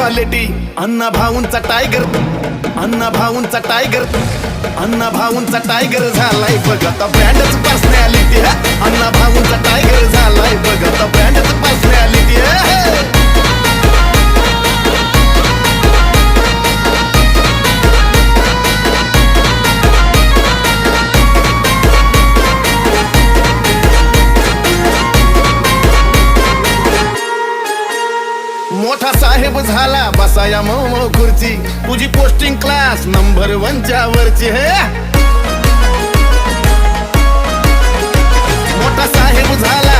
Quality. अण्णा भाऊंचा tiger, अण्णा भाऊंचा tiger, अण्णा भाऊंचा tiger झालाय बघ आता ब्रँडच पर्सनॅलिटी. अण्णा भाऊंचा टायगर झालाय बघ आता ब्रँडच पर्सनॅलिटी. मोठा साहेब झाला बसाया मऊ खुर्ची, तुझी पोस्टिंग क्लास नंबर 1च्या वरची. हे मोठा साहेब झाला